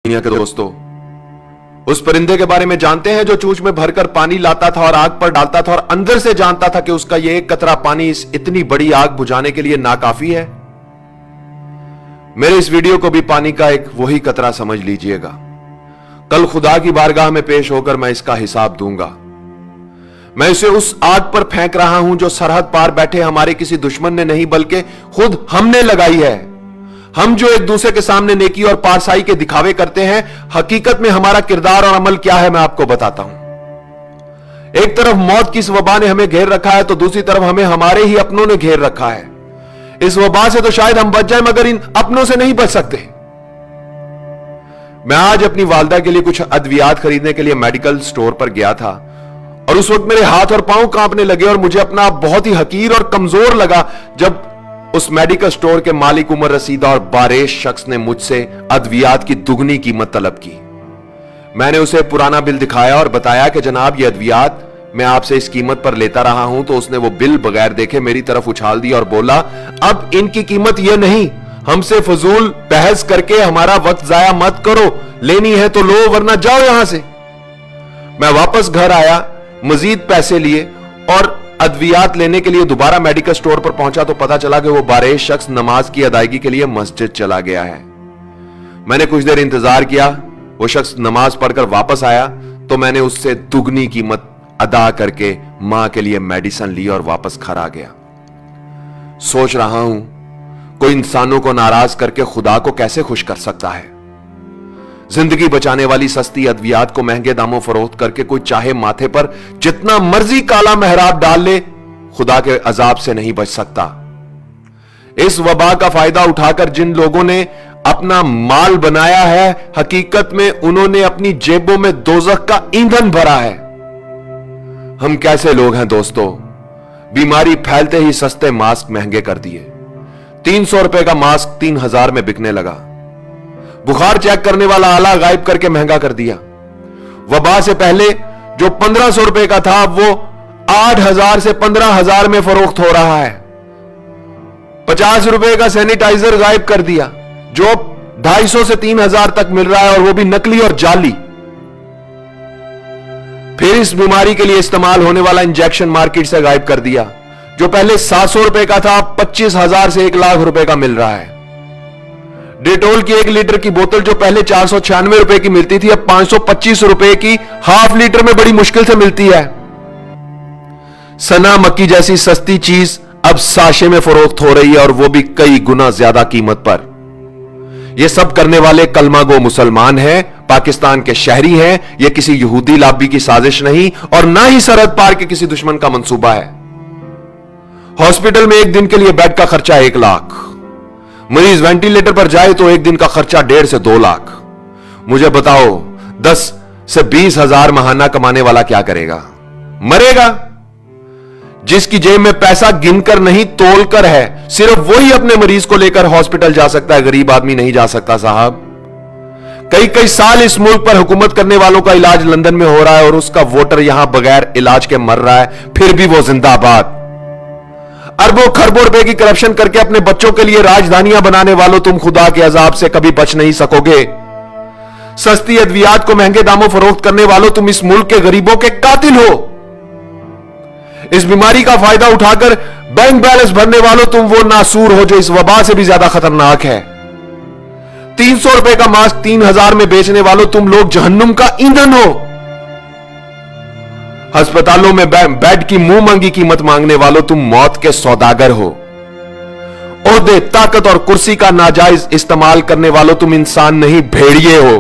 दुनिया के दोस्तों, उस परिंदे के बारे में जानते हैं जो चूंच में भरकर पानी लाता था और आग पर डालता था और अंदर से जानता था कि उसका यह एक कतरा पानी इस इतनी बड़ी आग बुझाने के लिए नाकाफी है। मेरे इस वीडियो को भी पानी का एक वही कतरा समझ लीजिएगा। कल खुदा की बारगाह में पेश होकर मैं इसका हिसाब दूंगा। मैं इसे उस आग पर फेंक रहा हूं जो सरहद पार बैठे हमारे किसी दुश्मन ने नहीं बल्कि खुद हमने लगाई है। हम जो एक दूसरे के सामने नेकी और पारसाई के दिखावे करते हैं, हकीकत में हमारा किरदार और अमल क्या है मैं आपको बताता हूं। एक तरफ मौत की इस वबा ने हमें घेर रखा है तो दूसरी तरफ हमें हमारे ही अपनों ने घेर रखा है। इस वबा से तो शायद हम बच जाएं मगर इन अपनों से नहीं बच सकते। मैं आज अपनी वालदा के लिए कुछ अद्वियात खरीदने के लिए मेडिकल स्टोर पर गया था और उस वक्त मेरे हाथ और पांव कांपने लगे और मुझे अपना बहुत ही हकीर और कमजोर लगा जब उस मेडिकल स्टोर के मालिक उमर रसीदा और बारेश शख्स ने मुझसे अद्वियात की दुगनी कीमत तलब की। मैंने उसे पुराना बिल दिखाया और बताया कि जनाब ये अद्वियात मैं आपसे इस कीमत पर लेता रहा हूं। तो उसने वो बिल बगैर देखे मेरी तरफ उछाल दिया और बोला, अब इनकी कीमत यह नहीं, हमसे फजूल बहस करके हमारा वक्त जाया मत करो, लेनी है तो लो वरना जाओ यहां से। मैं वापस घर आया, मजीद पैसे लिए और अद्वियात लेने के लिए दोबारा मेडिकल स्टोर पर पहुंचा तो पता चला कि वो बारेश शख्स नमाज की अदायगी के लिए मस्जिद चला गया है। मैंने कुछ देर इंतजार किया, वो शख्स नमाज पढ़कर वापस आया तो मैंने उससे दुगनी कीमत अदा करके मां के लिए मेडिसिन ली और वापस घर आ गया। सोच रहा हूं कोई इंसानों को नाराज करके खुदा को कैसे खुश कर सकता है। जिंदगी बचाने वाली सस्ती अद्वियात को महंगे दामों फरोख्त करके कोई चाहे माथे पर जितना मर्जी काला मेहराब डाल ले, खुदा के अजाब से नहीं बच सकता। इस वबा का फायदा उठाकर जिन लोगों ने अपना माल बनाया है, हकीकत में उन्होंने अपनी जेबों में दोजख का ईंधन भरा है। हम कैसे लोग हैं दोस्तों, बीमारी फैलते ही सस्ते मास्क महंगे कर दिए। 300 रुपए का मास्क 3000 में बिकने लगा। बुखार चेक करने वाला आला गायब करके महंगा कर दिया। वबा से पहले जो 1500 रुपए का था वो 8000 से 15000 में फरोख्त हो रहा है। 50 रुपए का सैनिटाइजर गायब कर दिया जो 250 से 3000 तक मिल रहा है और वो भी नकली और जाली। फिर इस बीमारी के लिए इस्तेमाल होने वाला इंजेक्शन मार्केट से गायब कर दिया जो पहले 700 रुपए का था, 25,000 से 1 लाख रुपए का मिल रहा है। डेटोल की 1 लीटर की बोतल जो पहले 496 रुपए की मिलती थी अब 525 रुपए की हाफ लीटर में बड़ी मुश्किल से मिलती है। सना मक्की जैसी सस्ती चीज अब साशे में फरोख्त हो रही है और वो भी कई गुना ज्यादा कीमत पर। ये सब करने वाले कलमागो मुसलमान हैं, पाकिस्तान के शहरी हैं। यह किसी यहूदी लाबी की साजिश नहीं और ना ही सरहद पार के किसी दुश्मन का मंसूबा है। हॉस्पिटल में एक दिन के लिए बेड का खर्चा 1 लाख, मरीज वेंटिलेटर पर जाए तो एक दिन का खर्चा 1.5 से 2 लाख। मुझे बताओ 10 से 20 हजार महाना कमाने वाला क्या करेगा? मरेगा। जिसकी जेब में पैसा गिनकर नहीं तोलकर है, सिर्फ वही अपने मरीज को लेकर हॉस्पिटल जा सकता है, गरीब आदमी नहीं जा सकता साहब। कई साल इस मुल्क पर हुकूमत करने वालों का इलाज लंदन में हो रहा है और उसका वोटर यहां बगैर इलाज के मर रहा है, फिर भी वो जिंदाबाद। अरबों खरबों रुपए की करप्शन करके अपने बच्चों के लिए राजधानियां बनाने वालों, तुम खुदा के अजाब से कभी बच नहीं सकोगे। सस्ती अद्वियात को महंगे दामों फरोख्त करने वालों, तुम इस मुल्क के गरीबों के कातिल हो। इस बीमारी का फायदा उठाकर बैंक बैलेंस भरने वालों, तुम वो नासूर हो जो इस वबा से भी ज्यादा खतरनाक है। 300 रुपए का मास्क 3000 में बेचने वालों, तुम लोग जहन्नुम का ईंधन हो। अस्पतालों में बेड की मुंह मांगी कीमत मांगने वालों, तुम मौत के सौदागर हो। ओहदे, ताकत और कुर्सी का नाजायज इस्तेमाल करने वालों, तुम इंसान नहीं भेड़िए हो।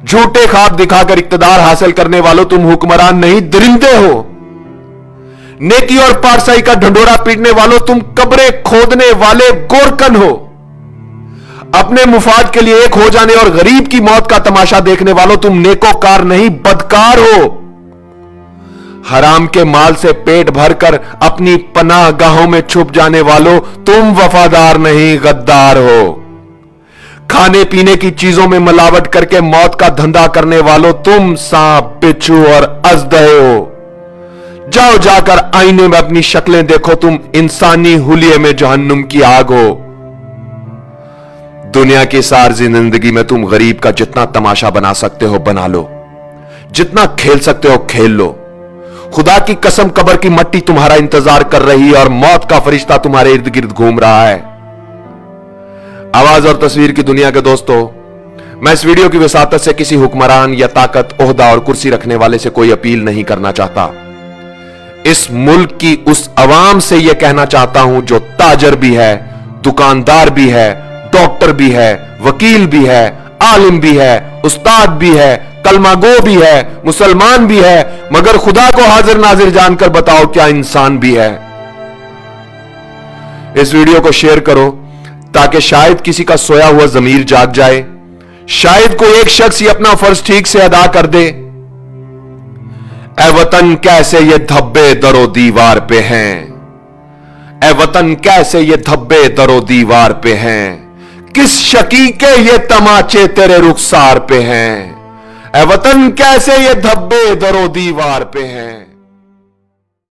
झूठे ख्वाब दिखाकर इक्तदार हासिल करने वालों, तुम हुक्मरान नहीं दरिंदे हो। नेकी और पारसाई का ढंडोरा पीटने वालों, तुम कब्रें खोदने वाले गोरकन हो। अपने मुफाद के लिए एक हो जाने और गरीब की मौत का तमाशा देखने वालों, तुम नेकोकार नहीं बदकार हो। हराम के माल से पेट भरकर अपनी पनाह गाहों में छुप जाने वालों, तुम वफादार नहीं गद्दार हो। खाने पीने की चीजों में मिलावट करके मौत का धंधा करने वालों, तुम सांप, बिच्छू और अजदहे हो। जाओ जाकर आईने में अपनी शक्लें देखो, तुम इंसानी हुलिये में जहन्नुम की आग हो। दुनिया की सारी जिंदगी में तुम गरीब का जितना तमाशा बना सकते हो बना लो, जितना खेल सकते हो खेल लो। खुदा की कसम कब्र की मट्टी तुम्हारा इंतजार कर रही है और मौत का फरिश्ता तुम्हारे इर्द गिर्द घूम रहा है। आवाज और तस्वीर की दुनिया के दोस्तों, मैं इस वीडियो की वसातत से किसी हुक्मरान या ताकत, ओहदा और कुर्सी रखने वाले से कोई अपील नहीं करना चाहता। इस मुल्क की उस अवाम से यह कहना चाहता हूं जो ताजर भी है, दुकानदार भी है, डॉक्टर भी है, वकील भी है, आलिम भी है, उस्ताद भी है, कलमागो भी है, मुसलमान भी है, मगर खुदा को हाजिर नाजिर जानकर बताओ क्या इंसान भी है। इस वीडियो को शेयर करो ताकि शायद किसी का सोया हुआ जमीर जाग जाए, शायद कोई एक शख्स ये अपना फर्ज ठीक से अदा कर दे। ए वतन कैसे ये धब्बे दरो दीवार पे हैं, ए वतन कैसे ये धब्बे दरो दीवार पे हैं, किस शकी के ये तमाचे तेरे रुखसार पे हैं, ए वतन कैसे ये धब्बे दरो दीवार पे हैं।